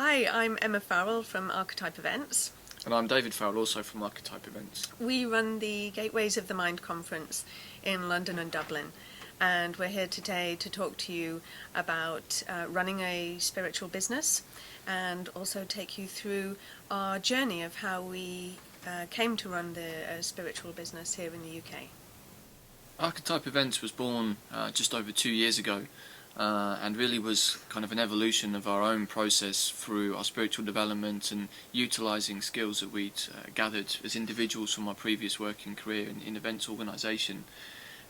Hi, I'm Emma Farrell from Archetype Events. And I'm David Farrell, also from Archetype Events. We run the Gateways of the Mind conference in London and Dublin, and we're here today to talk to you about running a spiritual business and also take you through our journey of how we came to run the spiritual business here in the UK. Archetype Events was born just over 2 years ago and really was kind of an evolution of our own process through our spiritual development and utilising skills that we'd gathered as individuals from our previous working career in events organisation.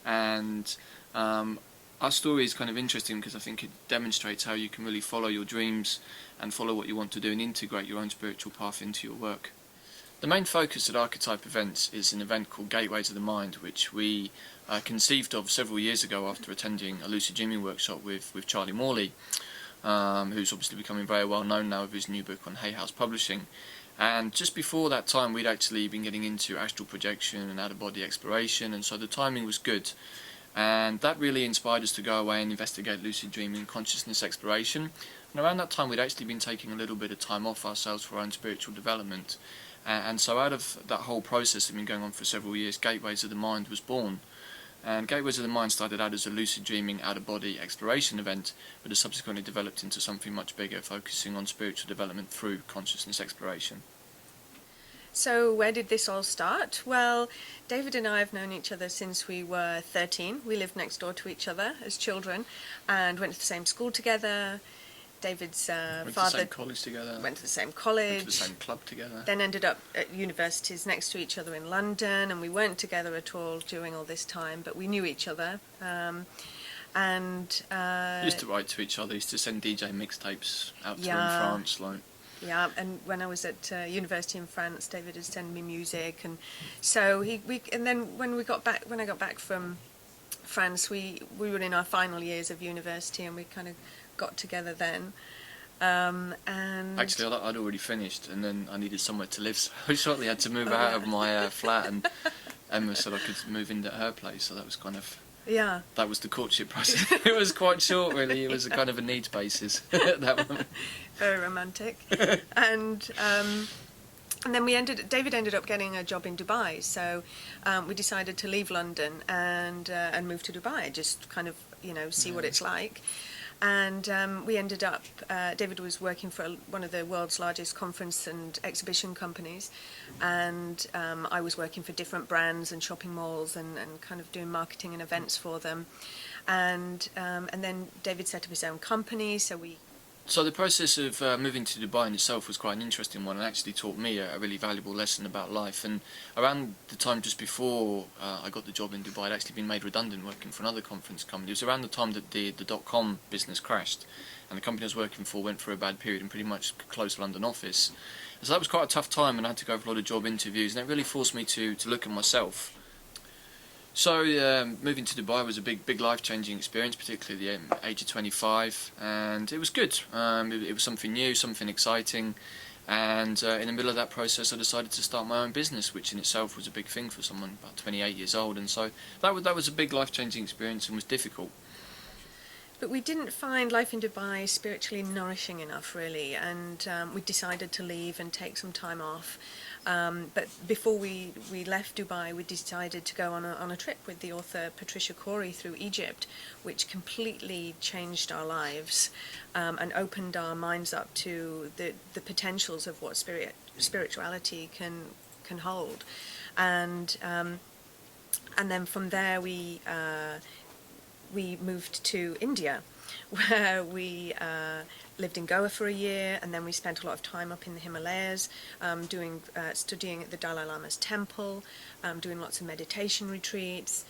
And our story is kind of interesting because I think it demonstrates how you can really follow your dreams and follow what you want to do and integrate your own spiritual path into your work. The main focus at Archetype Events is an event called Gateways of the Mind, which we conceived of several years ago after attending a lucid dreaming workshop with Charlie Morley, who's obviously becoming very well known now with his new book on Hay House Publishing. And just before that time we'd actually been getting into astral projection and out-of-body exploration, and so the timing was good. And that really inspired us to go away and investigate lucid dreaming and consciousness exploration. And around that time we'd actually been taking a little bit of time off ourselves for our own spiritual development. And so out of that whole process that had been going on for several years, Gateways of the Mind was born. And Gateways of the Mind started out as a lucid dreaming out-of-body exploration event, but has subsequently developed into something much bigger, focusing on spiritual development through consciousness exploration. So where did this all start? Well, David and I have known each other since we were 13. We lived next door to each other as children and went to the same school together. David's Went to the father same college together. went to the same college. Went to the same club together. Then ended up at universities next to each other in London, and we weren't together at all during all this time, but we knew each other. Used to write to each other, used to send DJ mixtapes out to in France. Yeah, and when I was at university in France, David would send me music, and so and then when I got back from France, we were in our final years of university, and we kind of got together then. And actually, I'd already finished, and then I needed somewhere to live, so I shortly had to move out of my flat, and Emma said I could move into her place, so that was kind of... Yeah. That was the courtship process. It was quite short, really. It was a kind of a needs basis. That one. Very romantic. And then David ended up getting a job in Dubai, so we decided to leave London and move to Dubai, just kind of, see what it's like. And we ended up, David was working for one of the world's largest conference and exhibition companies, and I was working for different brands and shopping malls and kind of doing marketing and events for them. And then David set up his own company, So the process of moving to Dubai in itself was quite an interesting one, and actually taught me a really valuable lesson about life. And around the time just before I got the job in Dubai, I'd actually been made redundant working for another conference company. It was around the time that the .com business crashed, and the company I was working for went through a bad period and pretty much closed the London office. And so that was quite a tough time, and I had to go for a lot of job interviews, and it really forced me to look at myself. So moving to Dubai was a big life-changing experience, particularly at the age of 25, and it was good. It was something new, something exciting, and in the middle of that process I decided to start my own business, which in itself was a big thing for someone about 28 years old, and so that was a big life-changing experience and was difficult. But we didn't find life in Dubai spiritually nourishing enough, really, and we decided to leave and take some time off. But before we left Dubai, we decided to go on a trip with the author Patricia Corey through Egypt, which completely changed our lives and opened our minds up to the potentials of what spirituality can hold. And then from there we moved to India, where we lived in Goa for a year, and then we spent a lot of time up in the Himalayas, studying at the Dalai Lama's temple, doing lots of meditation retreats,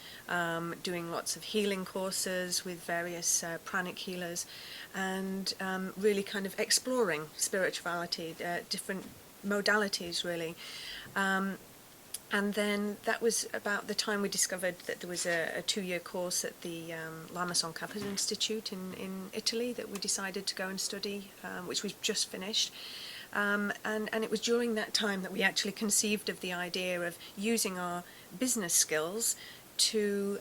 doing lots of healing courses with various pranic healers, and really kind of exploring spirituality, different modalities really. And then that was about the time we discovered that there was a 2-year course at the Lama Tsongkhapa Institute in Italy that we decided to go and study, which we've just finished. And it was during that time that we actually conceived of the idea of using our business skills to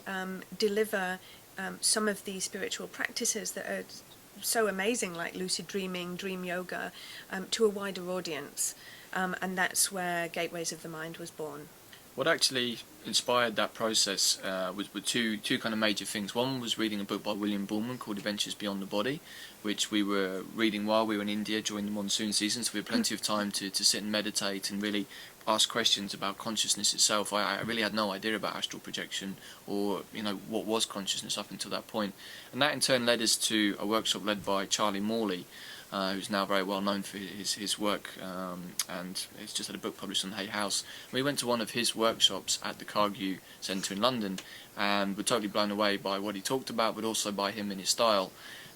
deliver some of the spiritual practices that are so amazing, like lucid dreaming, dream yoga, to a wider audience. And that's where Gateways of the Mind was born. What actually inspired that process were two kind of major things. One was reading a book by William Buhlman called Adventures Beyond the Body, which we were reading while we were in India during the monsoon season, so we had plenty of time to sit and meditate and really ask questions about consciousness itself. I really had no idea about astral projection or what was consciousness up until that point, and that in turn led us to a workshop led by Charlie Morley, who's now very well known for his work, and he's just had a book published on Hay House. We went to one of his workshops at the Cardew Centre in London and were totally blown away by what he talked about, but also by him and his style.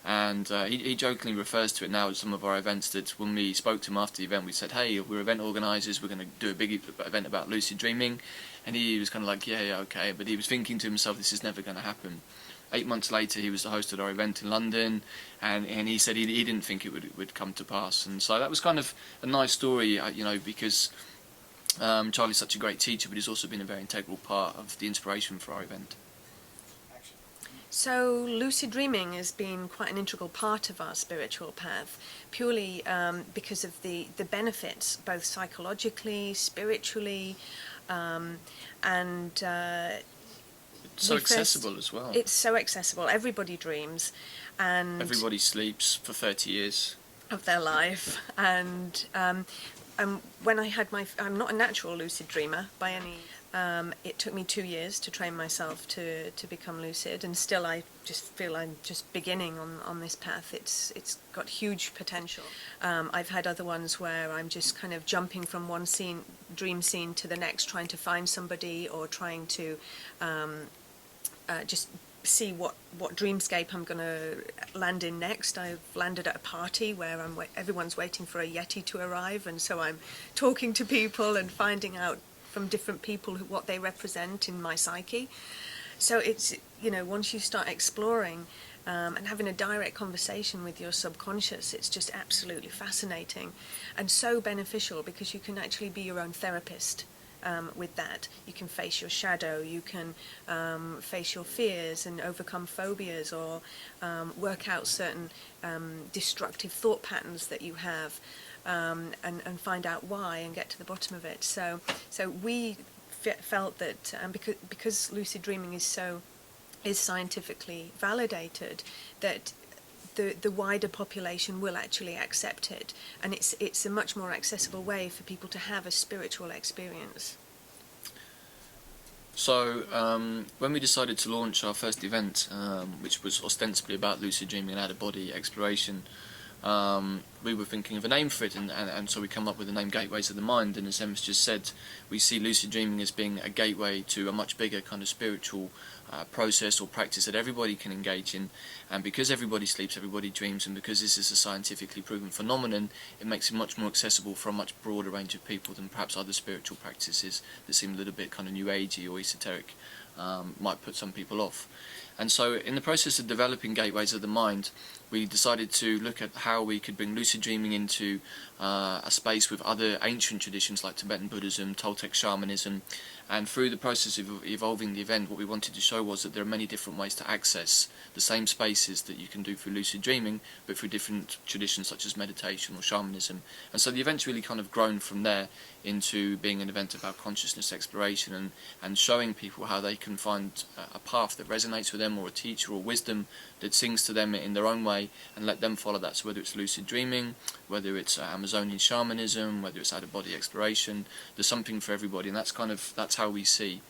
And he jokingly refers to it now at some of our events, that when we spoke to him after the event, we said, hey, we're event organisers, we're going to do a big event about lucid dreaming. And he was kind of like, yeah, okay, but he was thinking to himself, this is never going to happen. 8 months later, he was the host at our event in London, and he said he didn't think it would come to pass. And so that was kind of a nice story, because Charlie's such a great teacher, but he's also been a very integral part of the inspiration for our event. So lucid dreaming has been quite an integral part of our spiritual path, purely because of the benefits, both psychologically, spiritually, and it's so accessible as well. It's so accessible. Everybody dreams, and everybody sleeps for 30 years of their life. And when I had I'm not a natural lucid dreamer by any. It took me 2 years to train myself to become lucid, and still I just feel I'm just beginning on this path. It's got huge potential. I've had other ones where I'm just kind of jumping from one dream scene to the next, trying to find somebody or trying to just see what dreamscape I'm going to land in next. I've landed at a party where everyone's waiting for a Yeti to arrive, and so I'm talking to people and finding out from different people what they represent in my psyche. So it's, once you start exploring and having a direct conversation with your subconscious, it's just absolutely fascinating and so beneficial, because you can actually be your own therapist with that. You can face your shadow, you can face your fears and overcome phobias, or work out certain destructive thought patterns that you have. And find out why and get to the bottom of it. So we felt that because lucid dreaming is scientifically validated, that the wider population will actually accept it, and it's a much more accessible way for people to have a spiritual experience. So when we decided to launch our first event, which was ostensibly about lucid dreaming and out-of-body exploration, we were thinking of a name for it, and so we come up with the name Gateways of the Mind. And as Emma's just said, we see lucid dreaming as being a gateway to a much bigger kind of spiritual process or practice that everybody can engage in. And because everybody sleeps, everybody dreams, and because this is a scientifically proven phenomenon, it makes it much more accessible for a much broader range of people than perhaps other spiritual practices that seem a little bit kind of new agey or esoteric might put some people off. And so in the process of developing Gateways of the Mind, we decided to look at how we could bring lucid dreaming into a space with other ancient traditions like Tibetan Buddhism, Toltec shamanism, and through the process of evolving the event, what we wanted to show was that there are many different ways to access the same spaces that you can do through lucid dreaming, but through different traditions such as meditation or shamanism. And so the event's really kind of grown from there into being an event about consciousness exploration and showing people how they can find a path that resonates with them, or a teacher or wisdom that sings to them in their own way, and let them follow that. So whether it's lucid dreaming, whether it's Amazonian shamanism, whether it's out-of-body exploration, there's something for everybody, and that's how we see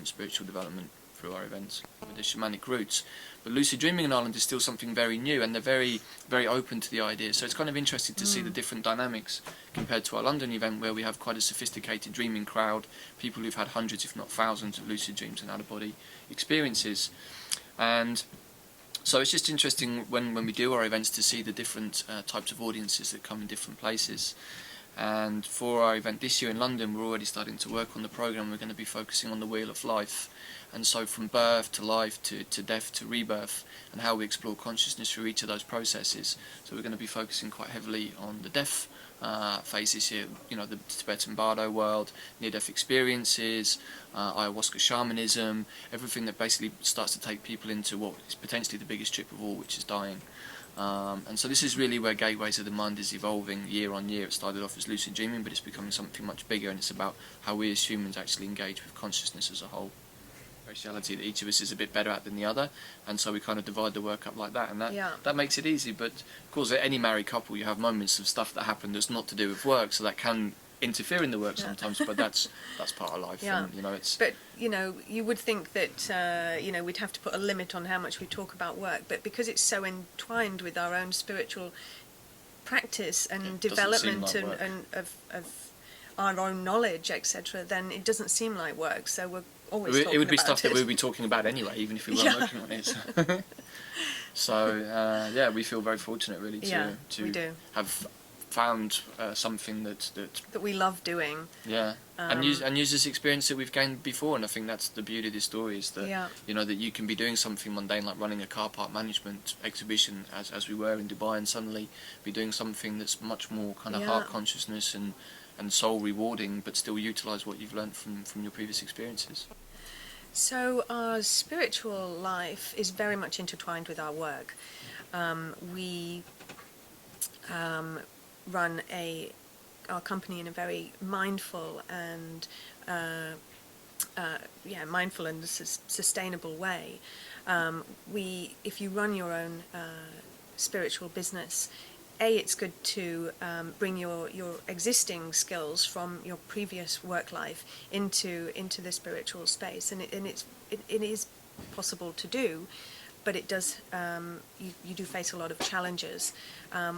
spiritual development through our events with the shamanic roots. But lucid dreaming in Ireland is still something very new, and they're very, very open to the idea. So it's kind of interesting to see the different dynamics compared to our London event, where we have quite a sophisticated dreaming crowd, people who've had hundreds, if not thousands, of lucid dreams and out-of-body experiences. And so it's just interesting when we do our events to see the different types of audiences that come in different places. And for our event this year in London, we're already starting to work on the programme. We're going to be focusing on the wheel of life, and so from birth to life to death to rebirth, and how we explore consciousness through each of those processes. So we're going to be focusing quite heavily on the death phase this year, the Tibetan Bardo world, near-death experiences, ayahuasca shamanism, everything that basically starts to take people into what is potentially the biggest trip of all, which is dying. And so this is really where Gateways of the Mind is evolving year on year. It started off as lucid dreaming, but it's becoming something much bigger, and it's about how we as humans actually engage with consciousness as a whole. Speciality that each of us is a bit better at than the other, and so we kind of divide the work up like that, and that makes it easy. But of course, at any married couple, you have moments of stuff that happen that's not to do with work, so that can interfere in the work sometimes. But that's part of life, and it's. But you would think that we'd have to put a limit on how much we talk about work, but because it's so entwined with our own spiritual practice and development like and of our own knowledge, etc., then it doesn't seem like work. So we're always talking about it. It would be stuff that we'd be talking about anyway, even if we weren't working on it. So we feel very fortunate, really, to have found something that we love doing. And use this experience that we've gained before, and I think that's the beauty of this story, is that that you can be doing something mundane like running a car park management exhibition, as we were in Dubai, and suddenly be doing something that's much more kind of heart consciousness and soul rewarding, but still utilise what you've learned from your previous experiences. So our spiritual life is very much intertwined with our work. We run our company in a very mindful and sustainable way. If you run your own spiritual business, it's good to bring your existing skills from your previous work life into the spiritual space, and it is possible to do, but it does you do face a lot of challenges.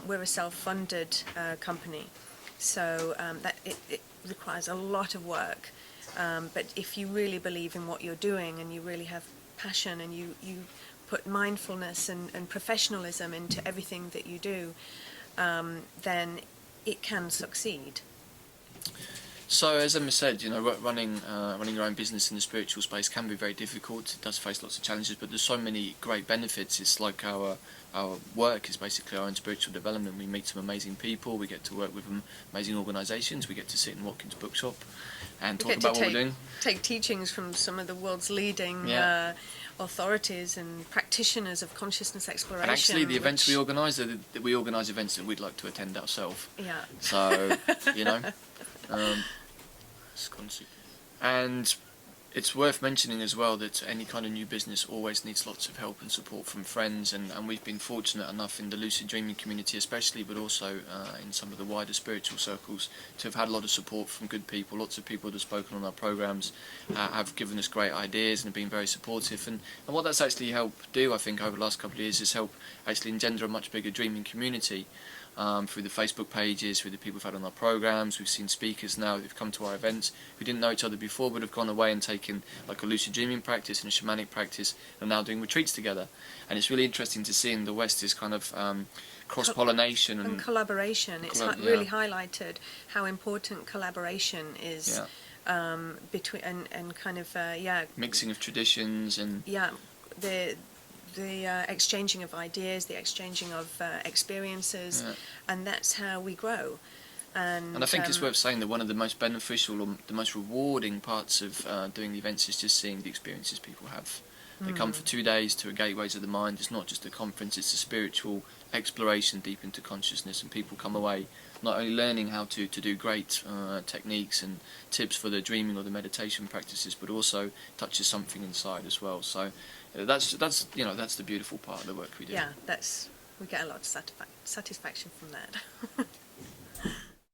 We're a self-funded company, so that it requires a lot of work. But if you really believe in what you're doing, and you really have passion, and you put mindfulness and professionalism into everything that you do, then it can succeed. So, as Emma said, running your own business in the spiritual space can be very difficult. It does face lots of challenges, but there's so many great benefits. It's like our work is basically our own spiritual development. We meet some amazing people. We get to work with amazing organisations. We get to sit in Watkins Bookshop and talk about what we're doing. Take teachings from some of the world's leading authorities and practitioners of consciousness exploration. And actually, the events we organise events that we'd like to attend ourselves. Yeah. So and it's worth mentioning as well that any kind of new business always needs lots of help and support from friends, and we've been fortunate enough in the lucid dreaming community especially, but also in some of the wider spiritual circles, to have had a lot of support from good people. Lots of people that have spoken on our programs have given us great ideas and have been very supportive, and what that's actually helped do, I think, over the last couple of years, is help actually engender a much bigger dreaming community. Through the Facebook pages, through the people we've had on our programs. We've seen speakers now who've come to our events who didn't know each other before, but have gone away and taken like a lucid dreaming practice and a shamanic practice, and now doing retreats together. And it's really interesting to see in the West this kind of cross-pollination and collaboration. It's really highlighted how important collaboration is between and kind of mixing of traditions and the exchanging of ideas, the exchanging of experiences, and that's how we grow. And I think it's worth saying that one of the most beneficial or the most rewarding parts of doing the events is just seeing the experiences people have. They come for 2 days to a Gateways of the Mind. It's not just a conference, it's a spiritual exploration deep into consciousness, and people come away not only learning how to do great techniques and tips for the dreaming or the meditation practices, but also touches something inside as well. So that's the beautiful part of the work we do. Yeah, we get a lot of satisfaction from that.